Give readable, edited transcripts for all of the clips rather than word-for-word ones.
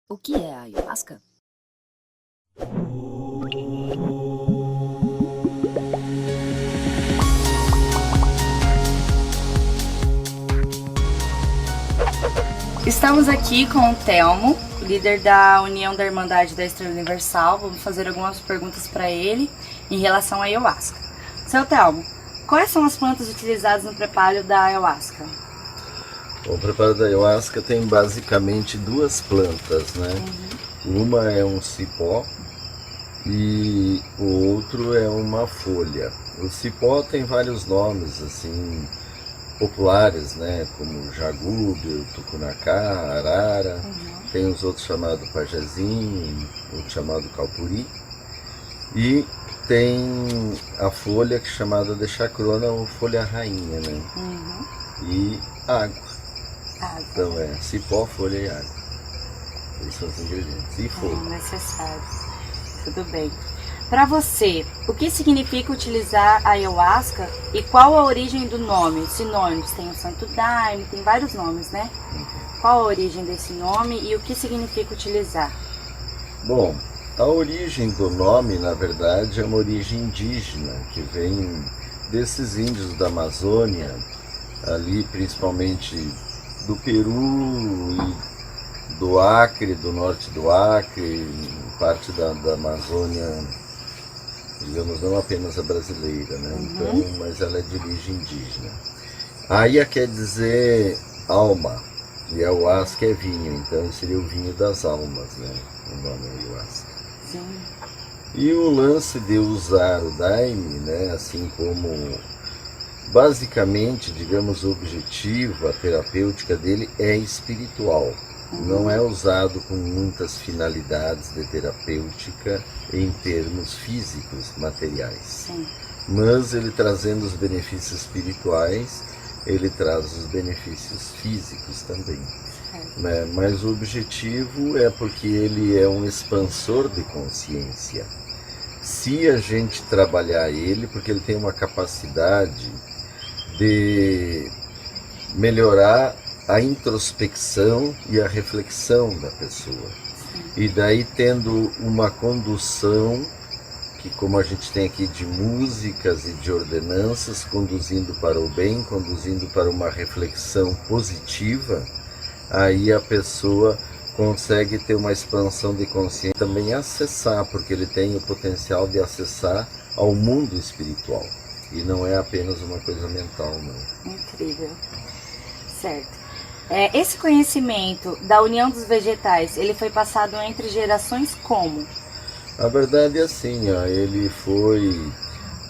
O que é a ayahuasca? Estamos aqui com o Telmo, líder da União da Irmandade da Estrela Universal. Vamos fazer algumas perguntas para ele em relação à ayahuasca. Seu Telmo, quais são as plantas utilizadas no preparo da ayahuasca? O preparo da ayahuasca tem basicamente duas plantas, né? Uma é um cipó e o outro é uma folha. O cipó tem vários nomes assim populares, né? Como jagúbio, tucunacá, arara. Tem os outros chamados pajezinho, outro chamado calpuri. E tem a folha que é chamada de chacrona ou folha rainha, né? E água. Então é cipó, folha e água. Esses são os ingredientes. E fogo. Necessário. Tudo bem. Para você, o que significa utilizar a ayahuasca e qual a origem do nome? Sinônimos, tem o Santo Daime, tem vários nomes, né? Qual a origem desse nome e o que significa utilizar? Bom, a origem do nome, na verdade, é uma origem indígena, que vem desses índios da Amazônia, ali principalmente do Peru e do Acre, do norte do Acre, parte da Amazônia, digamos, não apenas a brasileira, né? Então, mas ela é de origem indígena. Aia quer dizer alma, e ayahuasca é vinho, então seria o vinho das almas, né? O nome é ayahuasca. Sim. E o lance de usar o daime, né? Assim como basicamente, digamos, o objetivo, a terapêutica dele é espiritual. Não é usado com muitas finalidades de terapêutica em termos físicos, materiais. Sim. Mas ele trazendo os benefícios espirituais, ele traz os benefícios físicos também. Né? Mas o objetivo é porque ele é um expansor de consciência. Se a gente trabalhar ele, porque ele tem uma capacidade de melhorar a introspecção e a reflexão da pessoa. E daí tendo uma condução, que como a gente tem aqui de músicas e de ordenanças, conduzindo para o bem, conduzindo para uma reflexão positiva, aí a pessoa consegue ter uma expansão de consciência, também acessar, porque ele tem o potencial de acessar ao mundo espiritual. E não é apenas uma coisa mental, não. Incrível. Certo. Esse conhecimento da união dos vegetais, ele foi passado entre gerações como? A verdade é assim, ó, ele foi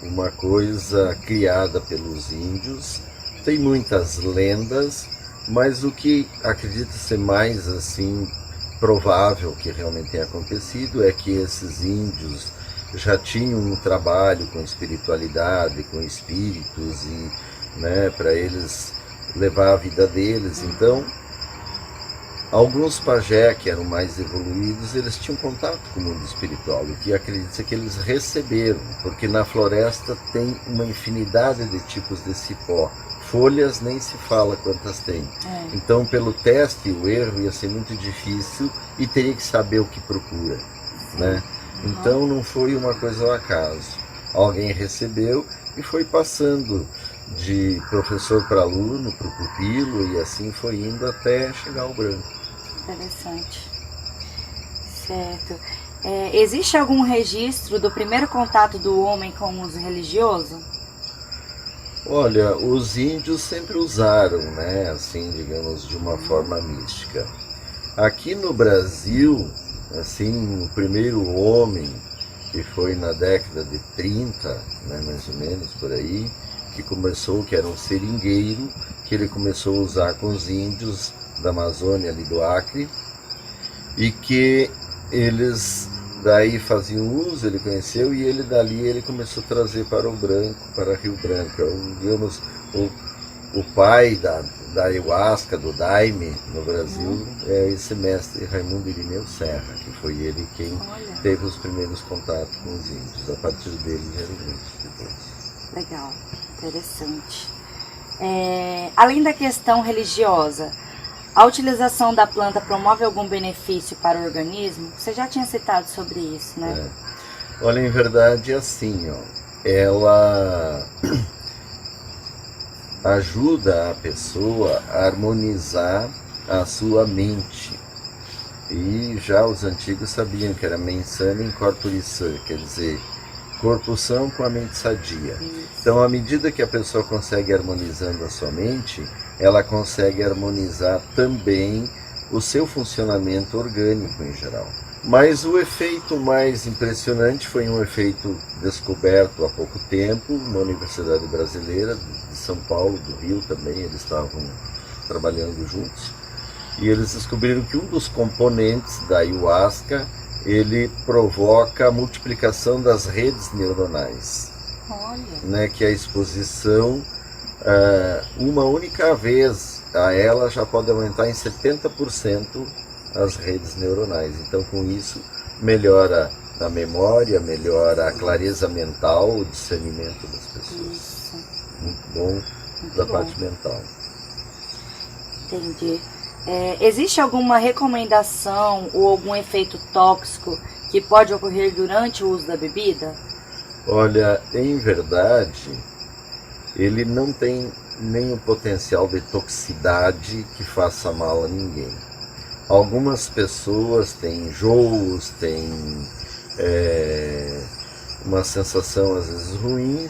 uma coisa criada pelos índios, tem muitas lendas, mas o que acredita ser mais assim provável que realmente tenha acontecido é que esses índios já tinham um trabalho com espiritualidade, com espíritos e, né, para eles levar a vida deles. Então, alguns pajé que eram mais evoluídos, eles tinham contato com o mundo espiritual, o que acredita que eles receberam, porque na floresta tem uma infinidade de tipos de cipó. Folhas nem se fala quantas tem. Então, pelo teste, o erro ia ser muito difícil e teria que saber o que procura, né? Então, não foi uma coisa ao acaso. Alguém recebeu e foi passando de professor para aluno, para o pupilo, e assim foi indo até chegar ao branco. Interessante. Certo. Existe algum registro do primeiro contato do homem com o uso religioso? Olha, os índios sempre usaram, né, assim, digamos, de uma forma mística. Aqui no Brasil, assim, o primeiro homem, que foi na década de 30, né, mais ou menos por aí, que começou, que era um seringueiro, que ele começou a usar com os índios da Amazônia, ali do Acre, e que eles daí faziam uso, ele conheceu, e ele dali ele começou a trazer para o Branco, para Rio Branco. Digamos, o pai da ayahuasca, do daime no Brasil, é esse mestre Raimundo Irineu Serra, que foi ele quem teve os primeiros contatos com os índios. A partir dele vieram os índios depois. Legal, interessante. Além da questão religiosa, A utilização da planta promove algum benefício para o organismo? Você já tinha citado sobre isso, né? Olha, em verdade é assim, ó, ela ajuda a pessoa a harmonizar a sua mente. E já os antigos sabiam que era mens sana in corpore sano, quer dizer, corpo são com a mente sadia. Então, à medida que a pessoa consegue harmonizando a sua mente, ela consegue harmonizar também o seu funcionamento orgânico em geral. Mas o efeito mais impressionante foi um efeito descoberto há pouco tempo na Universidade Brasileira de São Paulo, do Rio também, eles estavam trabalhando juntos. E eles descobriram que um dos componentes da ayahuasca, ele provoca a multiplicação das redes neuronais. Olha. Né, que a exposição, uma única vez a ela já pode aumentar em 70% as redes neuronais. Então, com isso, melhora a memória, melhora a clareza mental, o discernimento das pessoas. Isso. Muito bom da parte mental. Entendi. Existe alguma recomendação ou algum efeito tóxico que pode ocorrer durante o uso da bebida? Olha, em verdade, ele não tem nenhum potencial de toxicidade que faça mal a ninguém. Algumas pessoas têm enjoos, têm uma sensação às vezes ruim,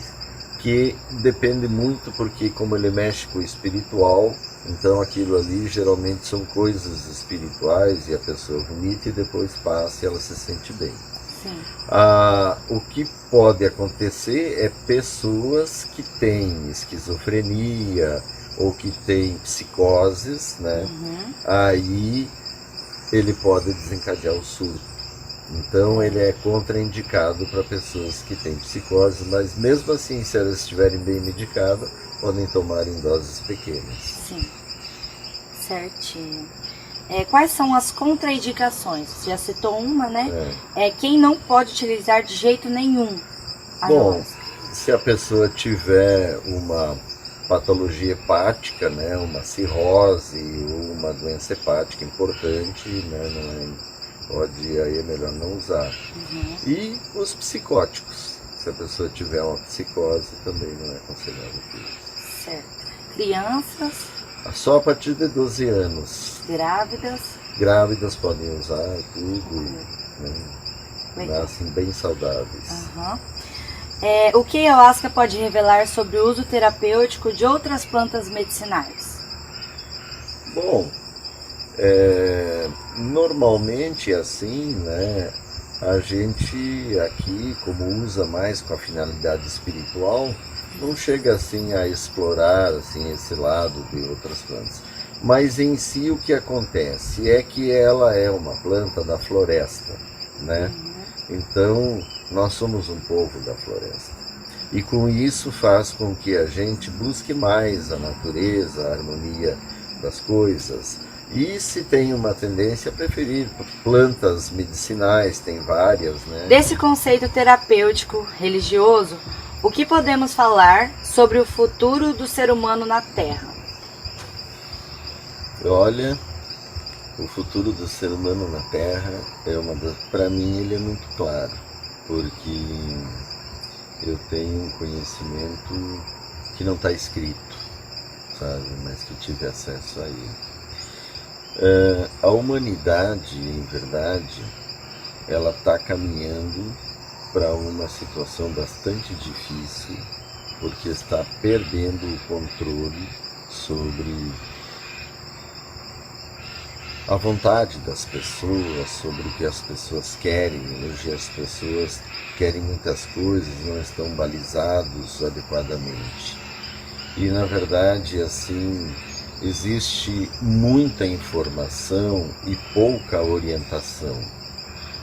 que depende muito porque como ele mexe com o espiritual, então aquilo ali geralmente são coisas espirituais e a pessoa vomita e depois passa e ela se sente bem. Sim. O que pode acontecer é pessoas que têm esquizofrenia ou que têm psicoses, né? Aí ele pode desencadear o surto. Então ele é contraindicado para pessoas que têm psicose, mas mesmo assim, se elas estiverem bem medicadas, podem tomar em doses pequenas. Sim, certinho. Quais são as contraindicações? Você já citou uma, né? Quem não pode utilizar de jeito nenhum a ayahuasca? Se a pessoa tiver uma patologia hepática, né, uma cirrose ou uma doença hepática importante, né, aí é melhor não usar. E os psicóticos, se a pessoa tiver uma psicose, também não é aconselhável. Certo. Crianças? Só a partir de 12 anos. Grávidas? Grávidas podem usar tudo, né, nascem bem saudáveis. O que a ayahuasca pode revelar sobre o uso terapêutico de outras plantas medicinais? Bom, normalmente assim, né, a gente aqui, como usa mais com a finalidade espiritual, não chega assim a explorar assim, esse lado de outras plantas. Mas em si o que acontece é que ela é uma planta da floresta, né? Então nós somos um povo da floresta. E com isso faz com que a gente busque mais a natureza, a harmonia das coisas. E se tem uma tendência a preferir plantas medicinais, tem várias, né? Desse conceito terapêutico religioso, o que podemos falar sobre o futuro do ser humano na Terra? Olha, o futuro do ser humano na Terra para mim ele é muito claro, porque eu tenho um conhecimento que não está escrito, sabe, mas que tive acesso a ele. A humanidade, em verdade, ela está caminhando para uma situação bastante difícil, porque está perdendo o controle sobre a vontade das pessoas, sobre o que as pessoas querem. Hoje as pessoas querem muitas coisas, não estão balizados adequadamente. E na verdade, assim, existe muita informação e pouca orientação.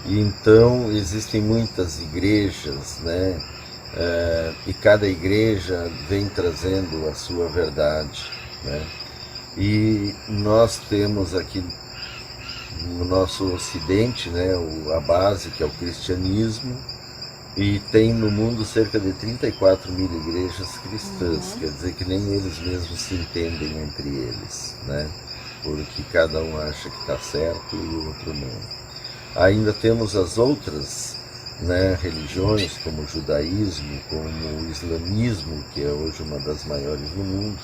E então existem muitas igrejas, né? E cada igreja vem trazendo a sua verdade, né? E nós temos aqui no nosso ocidente, né, a base que é o cristianismo, e tem no mundo cerca de 34 mil igrejas cristãs, quer dizer que nem eles mesmos se entendem entre eles, né? porque cada um acha que está certo e o outro não. Ainda temos as outras, né, religiões, como o judaísmo, como o islamismo, que é hoje uma das maiores no mundo,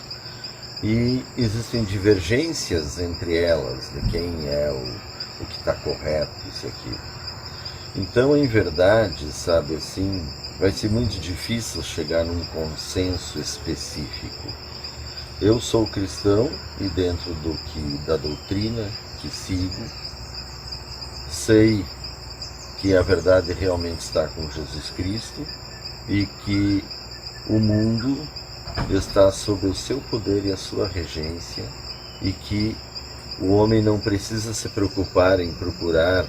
e existem divergências entre elas, de quem é o que está correto, isso aqui. Então, em verdade, sabe assim, vai ser muito difícil chegar num consenso específico. Eu sou cristão e dentro da doutrina que sigo, sei que a verdade realmente está com Jesus Cristo e que o mundo está sob o seu poder e a sua regência e que o homem não precisa se preocupar em procurar,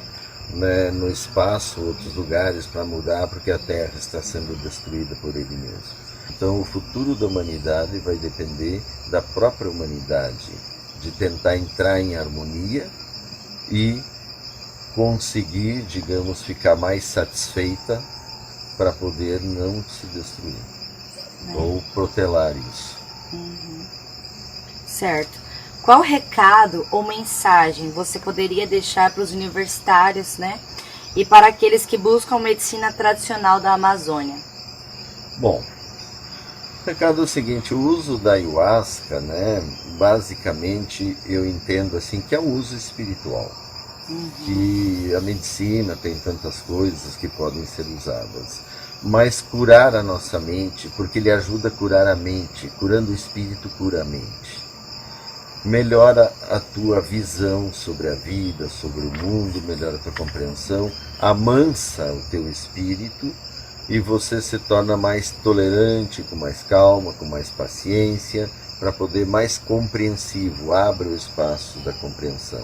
né, no espaço outros lugares para mudar, porque a Terra está sendo destruída por ele mesmo. Então o futuro da humanidade vai depender da própria humanidade, de tentar entrar em harmonia e conseguir, digamos, ficar mais satisfeita para poder não se destruir ou protelar isso. Certo. Qual recado ou mensagem você poderia deixar para os universitários, né? E para aqueles que buscam medicina tradicional da Amazônia? Bom, o recado é o seguinte: o uso da ayahuasca, né, basicamente eu entendo assim que é um uso espiritual. Que a medicina tem tantas coisas que podem ser usadas, mas curar a nossa mente, porque ele ajuda a curar a mente, curando o espírito cura a mente. Melhora a tua visão sobre a vida, sobre o mundo, melhora a tua compreensão, amansa o teu espírito e você se torna mais tolerante, com mais calma, com mais paciência, para poder mais compreensivo, abre o espaço da compreensão.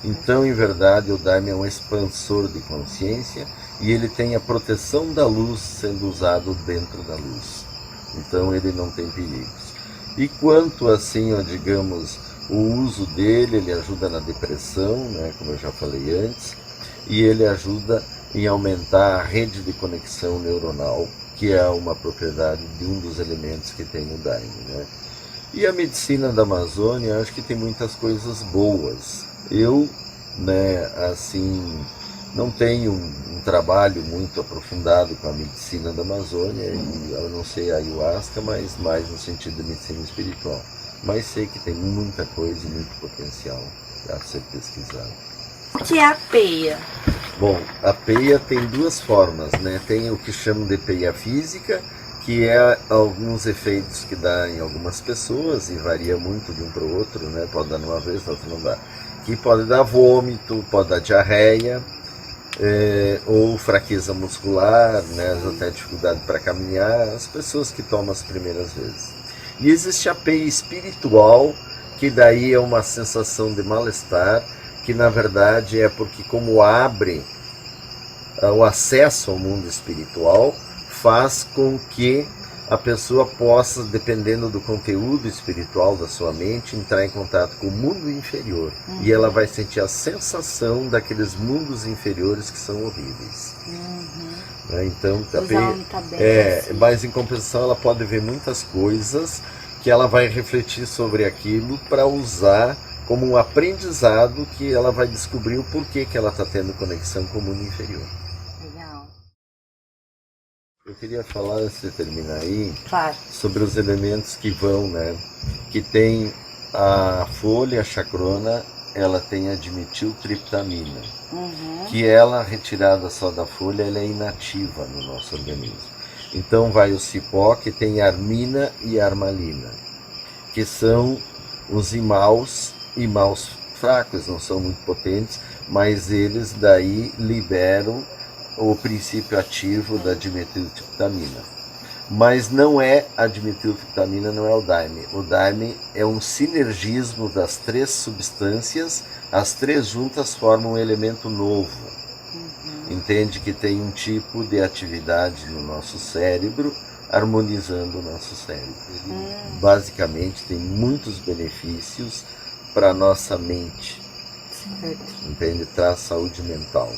Então, em verdade, o Daime é um expansor de consciência e ele tem a proteção da luz sendo usado dentro da luz. Então, ele não tem perigos. E quanto assim, digamos, o uso dele, ele ajuda na depressão, né, como eu já falei antes, e ele ajuda em aumentar a rede de conexão neuronal, que é uma propriedade de um dos elementos que tem no Daime, né? E a medicina da Amazônia, acho que tem muitas coisas boas. Eu, né, assim, não tenho um trabalho muito aprofundado com a medicina da Amazônia, e eu não sei a ayahuasca, mas mais no sentido de medicina espiritual. Mas sei que tem muita coisa e muito potencial a ser pesquisado. O que é a peia? Bom, a peia tem duas formas, né? Tem o que chamam de peia física, que é alguns efeitos que dá em algumas pessoas, e varia muito de um para o outro, né? Pode dar numa vez, na outra não dá. Que pode dar vômito, pode dar diarreia, ou fraqueza muscular, né? Até dificuldade para caminhar, as pessoas que tomam as primeiras vezes. E existe a peia espiritual, que daí é uma sensação de mal-estar, que na verdade é porque como abre o acesso ao mundo espiritual, faz com que a pessoa possa, dependendo do conteúdo espiritual da sua mente, entrar em contato com o mundo inferior. E ela vai sentir a sensação daqueles mundos inferiores que são horríveis. Então, mas em compensação ela pode ver muitas coisas que ela vai refletir sobre aquilo para usar como um aprendizado, que ela vai descobrir o porquê que ela está tendo conexão com o mundo inferior. Legal. Eu queria falar, antes de terminar aí, Claro. sobre os elementos que vão, né? Que tem a folha, a chacrona, ela tem a dimetiltriptamina, que ela, retirada só da folha, ela é inativa no nosso organismo. Então vai o cipó, que tem armina e armalina, que são os imaus fracos, não são muito potentes, mas eles daí liberam o princípio ativo da dimetiltriptamina. Mas não é a dimetiltriptamina, não é o Daime. O Daime é um sinergismo das três substâncias, as três juntas formam um elemento novo. Entende que tem um tipo de atividade no nosso cérebro, harmonizando o nosso cérebro. Ele, basicamente, tem muitos benefícios para a nossa mente. Certo. Entende? Traz saúde mental.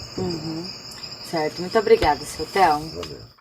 Certo. Muito obrigada, seu Theo. Valeu.